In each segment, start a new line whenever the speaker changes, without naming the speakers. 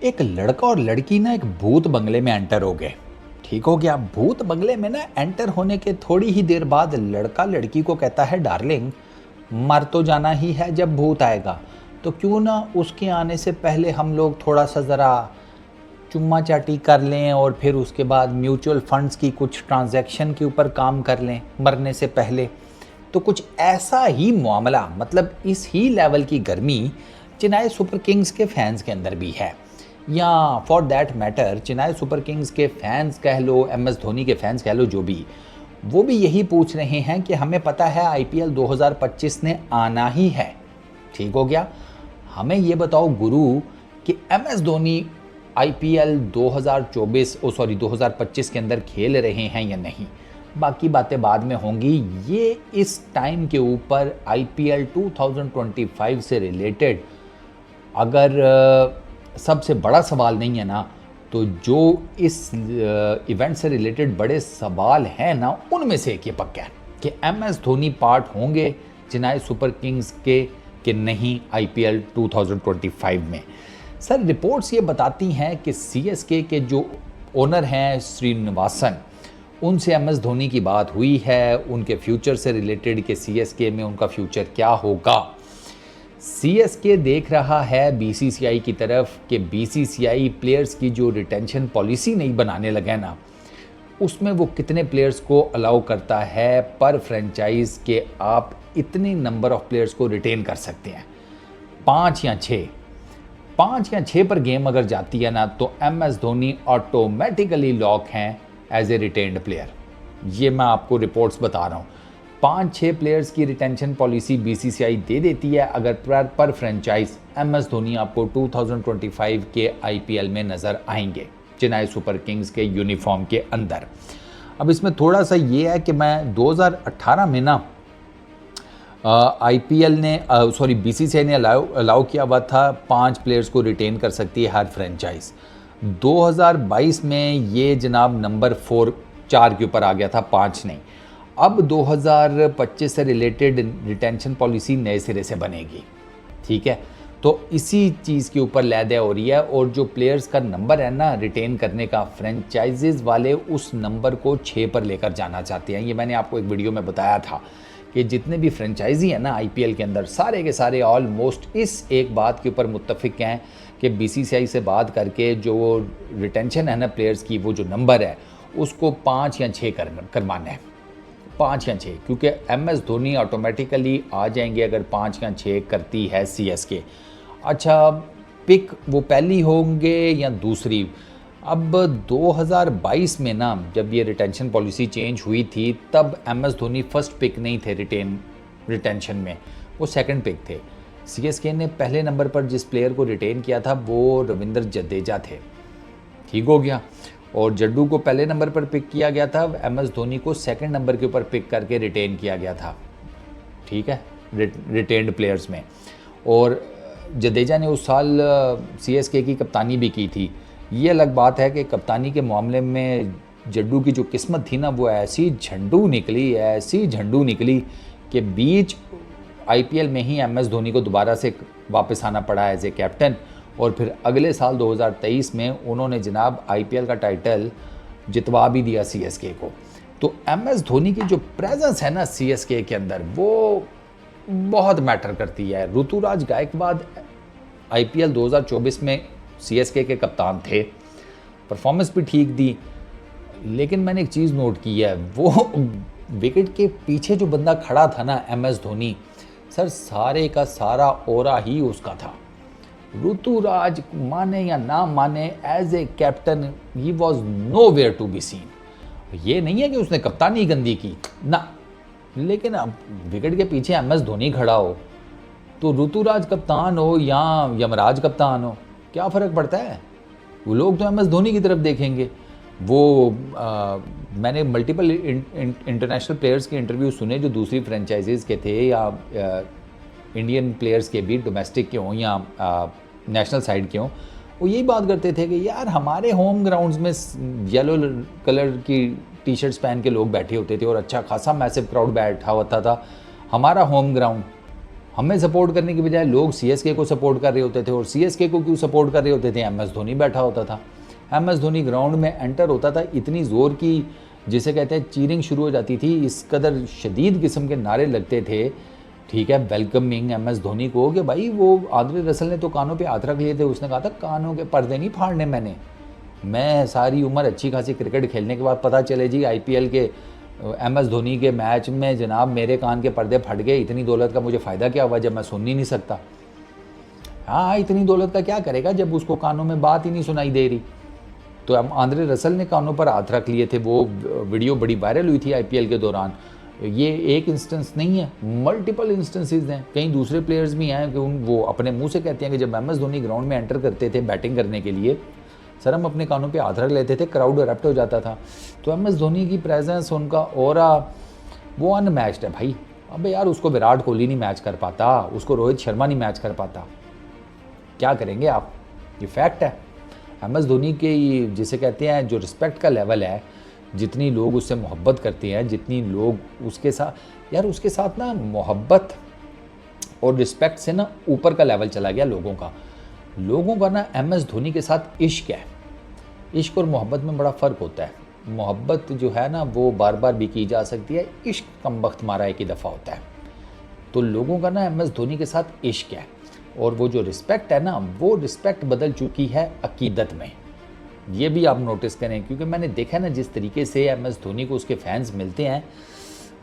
एक लड़का और लड़की ना एक भूत बंगले में एंटर हो गए। ठीक हो गया। भूत बंगले में ना एंटर होने के थोड़ी ही देर बाद लड़का लड़की को कहता है, डार्लिंग मर तो जाना ही है जब भूत आएगा, तो क्यों ना उसके आने से पहले हम लोग थोड़ा सा ज़रा चुम्मा चाटी कर लें और फिर उसके बाद म्यूचुअल फंड्स की कुछ ट्रांजैक्शन के ऊपर काम कर लें मरने से पहले। तो कुछ ऐसा ही मामला, मतलब इस ही लेवल की गर्मी चेन्नई सुपर किंग्स के फैंस के अंदर भी है, या for that matter Chennai super Kings के फैंस कह लो, एम एस धोनी के फैंस कह लो, जो भी, वो भी यही पूछ रहे हैं कि हमें पता है आईपीएल 2025 ने आना ही है। ठीक हो गया। हमें ये बताओ गुरु कि एम एस धोनी आईपीएल 2025 के अंदर खेल रहे हैं या नहीं। बाकी बातें बाद में होंगी। ये इस टाइम के ऊपर आईपीएल 2025 से रिलेटेड अगर सबसे बड़ा सवाल नहीं है ना, तो जो इस इवेंट से रिलेटेड बड़े सवाल हैं ना, उनमें से एक ये पक्का है कि एम एस धोनी पार्ट होंगे चेन्नई सुपर किंग्स के कि नहीं आईपीएल 2025 में। सर, रिपोर्ट्स ये बताती हैं कि सीएसके के जो ओनर हैं श्रीनिवासन, उनसे एम एस धोनी की बात हुई है उनके फ्यूचर से रिलेटेड कि सीएसके में उनका फ्यूचर क्या होगा। सीएसके देख रहा है बीसीसीआई की तरफ कि बीसीसीआई प्लेयर्स की जो रिटेंशन पॉलिसी नहीं बनाने लगे ना, उसमें वो कितने प्लेयर्स को अलाउ करता है पर फ्रेंचाइज के आप इतने नंबर ऑफ प्लेयर्स को रिटेन कर सकते हैं। 5 या 6 पर गेम अगर जाती है ना, तो M S Dhoni automatically lock हैं एज ए रिटेन्ड प्लेयर। ये मैं आपको रिपोर्ट्स बता रहा हूँ। 5-6 प्लेयर्स की रिटेंशन पॉलिसी बीसीसीआई दे देती है अगर पर फ्रेंचाइज। एम एस धोनी आपको 2025 के आईपीएल में नज़र आएंगे चेन्नई सुपर किंग्स के यूनिफॉर्म के अंदर। अब इसमें थोड़ा सा ये है कि मैं 2018 में ना आईपीएल ने बीसीसीआई ने अलाउ किया हुआ था 5 प्लेयर्स को रिटेन कर सकती है हर फ्रेंचाइज। 2022 में ये जनाब नंबर 4 के ऊपर आ गया था, 5 नहीं। अब 2025 से रिलेटेड रिटेंशन पॉलिसी नए सिरे से बनेगी। ठीक है, तो इसी चीज़ के ऊपर लैदे हो रही है। और जो प्लेयर्स का नंबर है ना रिटेन करने का, फ्रेंचाइजेज वाले उस नंबर को 6 पर लेकर जाना चाहते हैं। ये मैंने आपको एक वीडियो में बताया था कि जितने भी फ्रेंचाइजी हैं ना आईपीएल के अंदर, सारे के सारे ऑलमोस्ट इस एक बात के ऊपर मुत्तफिक हैं कि बीसीसीआई से बात करके जो रिटेंशन है ना प्लेयर्स की, वो जो नंबर है उसको 5 या 6 करवाना है। 5 या 6, क्योंकि एम एस धोनी ऑटोमेटिकली आ जाएंगे अगर 5 या 6 करती है सीएसके। अच्छा, पिक वो पहली होंगे या दूसरी? अब 2022 में ना जब ये रिटेंशन पॉलिसी चेंज हुई थी, तब M S Dhoni first pick नहीं थे रिटेंशन में, वो सेकंड पिक थे। सीएसके ने पहले नंबर पर जिस प्लेयर को रिटेन किया था वो रविंद्र जडेजा थे। ठीक हो गया। और जड्डू को पहले नंबर पर पिक किया गया था, एम एस धोनी को सेकंड नंबर के ऊपर पिक करके रिटेन किया गया था। ठीक है, रिटेन्ड प्लेयर्स में। और जडेजा ने उस साल सीएसके की कप्तानी भी की थी। ये अलग बात है कि कप्तानी के मामले में जड्डू की जो किस्मत थी ना, वो ऐसी झंडू निकली कि बीच आईपीएल में ही एम एस धोनी को दोबारा से वापस आना पड़ा एज ए कैप्टन। और फिर अगले साल 2023 में उन्होंने जनाब आईपीएल का टाइटल जितवा भी दिया सीएसके को। तो एम एस धोनी की जो प्रेजेंस है ना सीएसके के अंदर, वो बहुत मैटर करती है। ऋतुराज गायकवाड आईपीएल 2024 में सीएसके के कप्तान थे, परफॉर्मेंस भी ठीक दी, लेकिन मैंने एक चीज़ नोट की है, वो विकेट के पीछे जो बंदा खड़ा था ना एम एस धोनी, सर सारे का सारा ओरा ही उसका था। ऋतुराज माने या ना माने, as a captain he was nowhere to be seen. ये नहीं है कि उसने कप्तानी गंदी की ना, लेकिन अब विकेट के पीछे एम एस धोनी खड़ा हो तो ऋतुराज कप्तान हो या यमराज कप्तान हो, क्या फ़र्क पड़ता है? वो लोग तो एम एस धोनी की तरफ देखेंगे। वो मैंने मल्टीपल इंटरनेशनल प्लेयर्स के इंटरव्यू सुने जो दूसरी फ्रेंचाइजीज़ के थे या इंडियन प्लेयर्स के भी, डोमेस्टिक के हों या नेशनल साइड के हों। वो यही बात करते थे कि यार हमारे होम ग्राउंड्स में येलो कलर की टी शर्ट्स पहन के लोग बैठे होते थे और अच्छा खासा मैसिव क्राउड बैठा होता था। हमारा होम ग्राउंड हमें सपोर्ट करने की बजाय लोग सीएसके को सपोर्ट कर रहे होते थे, और सीएसके को क्यों सपोर्ट कर रहे होते थे? एमएस धोनी बैठा होता था। एमएस धोनी ग्राउंड में एंटर होता था, इतनी ज़ोर की जिसे कहते हैं चीरिंग शुरू हो जाती थी, इस कदर शदीद किस्म के नारे लगते थे, ठीक है, वेलकमिंग एमएस धोनी को, कि भाई वो आंद्रे रसल ने तो कानों पे हाथ रख लिए थे, उसने कहा था कानों के पर्दे नहीं फाड़ने मैं सारी उम्र अच्छी खासी क्रिकेट खेलने के बाद पता चले जी आईपीएल के एमएस धोनी के मैच में जनाब मेरे कान के पर्दे फट गए, इतनी दौलत का मुझे फ़ायदा क्या हुआ जब मैं सुन ही नहीं सकता। हाँ, इतनी दौलत का क्या करेगा जब उसको कानों में बात ही नहीं सुनाई दे रही। तो आंद्रे रसल ने कानों पर हाथ रख लिए थे, वो वीडियो बड़ी वायरल हुई थी आईपीएल के दौरान। ये एक इंस्टेंस नहीं है, मल्टीपल इंस्टेंसेस हैं, कई दूसरे प्लेयर्स भी हैं कि वो अपने मुंह से कहते हैं कि जब एमएस धोनी ग्राउंड में एंटर करते थे बैटिंग करने के लिए, सर हम अपने कानों पे हाथ रख लेते थे, क्राउड एरप्ट हो जाता था। तो एमएस धोनी की प्रेजेंस, उनका ऑरा, वो अनमैच्ड है भाई। अबे यार, उसको विराट कोहली नहीं मैच कर पाता, उसको रोहित शर्मा नहीं मैच कर पाता, क्या करेंगे आप, ये फैक्ट है। एमएस धोनी के जिसे कहते हैं जो रिस्पेक्ट का लेवल है, जितनी लोग उससे मोहब्बत करते हैं, जितनी लोग उसके साथ, यार उसके साथ ना मोहब्बत और रिस्पेक्ट से ना ऊपर का लेवल चला गया लोगों का ना एमएस धोनी के साथ इश्क है। इश्क और मोहब्बत में बड़ा फ़र्क होता है। मोहब्बत जो है ना वो बार बार भी की जा सकती है, इश्क कम वक्त मारा एक ही दफ़ा होता है। तो लोगों का ना एमएस धोनी के साथ इश्क है, और वो जो रिस्पेक्ट है ना, वो रिस्पेक्ट बदल चुकी है अकीदत में। ये भी आप नोटिस करें, क्योंकि मैंने देखा है ना जिस तरीके से एमएस धोनी को उसके फैंस मिलते हैं,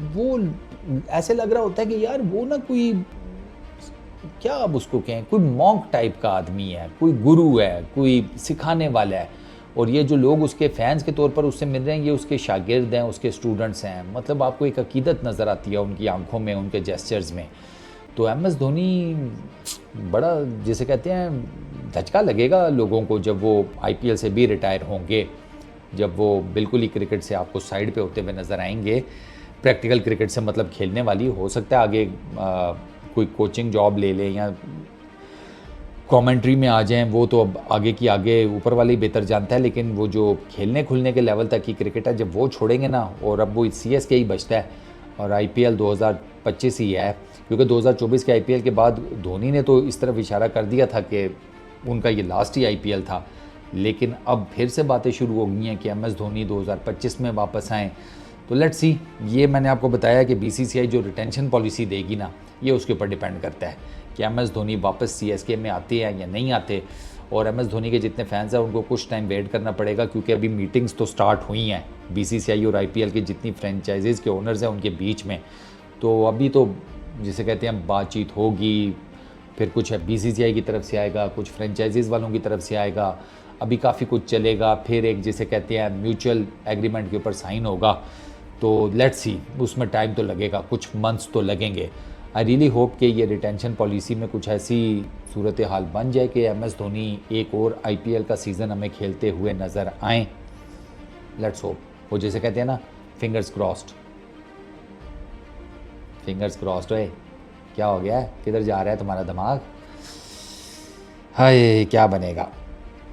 वो ऐसे लग रहा होता है कि यार वो ना कोई, क्या अब उसको कहें, कोई मॉन्क टाइप का आदमी है, कोई गुरु है, कोई सिखाने वाला है। और ये जो लोग उसके फैंस के तौर पर उससे मिल रहे हैं, ये उसके शागिर्द हैं, उसके स्टूडेंट्स हैं। मतलब आपको एक अकीदत नज़र आती है उनकी आंखों में, उनके जेस्चर्स में। तो एमएस धोनी बड़ा जिसे कहते हैं धचका लगेगा लोगों को जब वो आईपीएल से भी रिटायर होंगे, जब वो बिल्कुल ही क्रिकेट से आपको साइड पे होते हुए नज़र आएंगे। प्रैक्टिकल क्रिकेट से मतलब खेलने वाली, हो सकता है आगे कोई कोचिंग जॉब ले लें या कमेंट्री में आ जाएं, वो तो अब आगे की आगे ऊपर वाले ही बेहतर जानता है। लेकिन वो जो खेलने खुलने के लेवल तक की क्रिकेट है, जब वो छोड़ेंगे ना, और अब वो सीएसके ही बचता है, और आईपीएल 2025 ही है, क्योंकि 2024 के आईपीएल के बाद धोनी ने तो इस तरफ इशारा कर दिया था कि उनका ये लास्ट ही आईपीएल था। लेकिन अब फिर से बातें शुरू हो गई हैं कि एमएस धोनी 2025 में वापस आएँ। तो लेट्स सी, ये मैंने आपको बताया कि बीसीसीआई जो रिटेंशन पॉलिसी देगी ना, ये उसके ऊपर डिपेंड करता है कि एमएस धोनी वापस सीएसके में आते हैं या नहीं आते। और एमएस धोनी के जितने फैंस हैं उनको कुछ टाइम वेट करना पड़ेगा, क्योंकि अभी मीटिंग्स तो स्टार्ट हुई हैं बीसीसीआई और आईपीएल की जितनी फ्रेंचाइजीज़ के ओनर्स हैं उनके बीच में। तो अभी तो जिसे कहते हैं बातचीत होगी, फिर कुछ बीसीसीआई की तरफ से आएगा, कुछ फ्रेंचाइजीज़ वालों की तरफ से आएगा, अभी काफ़ी कुछ चलेगा, फिर एक जिसे कहते हैं म्यूचुअल एग्रीमेंट के ऊपर साइन होगा। तो लेट्स सी, उसमें टाइम तो लगेगा, कुछ मंथ्स तो लगेंगे। आई रियली होप कि ये रिटेंशन पॉलिसी में कुछ ऐसी सूरत हाल बन जाए कि एमएस धोनी एक और आईपीएल का सीज़न हमें खेलते हुए नज़र आएँ। Let's hope. वो जैसे कहते हैं ना, फिंगर्स क्रॉस्ड। फिंगर्स क्रॉस्ड है। क्या हो गया है, किधर जा रहा है तुम्हारा दिमाग? हाय, क्या बनेगा?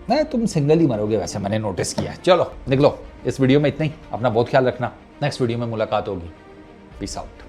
नहीं, तुम सिंगल ही मरोगे वैसे, मैंने नोटिस किया। चलो निकलो, इस वीडियो में इतना ही। अपना बहुत ख्याल रखना, नेक्स्ट वीडियो में मुलाकात होगी। Peace out.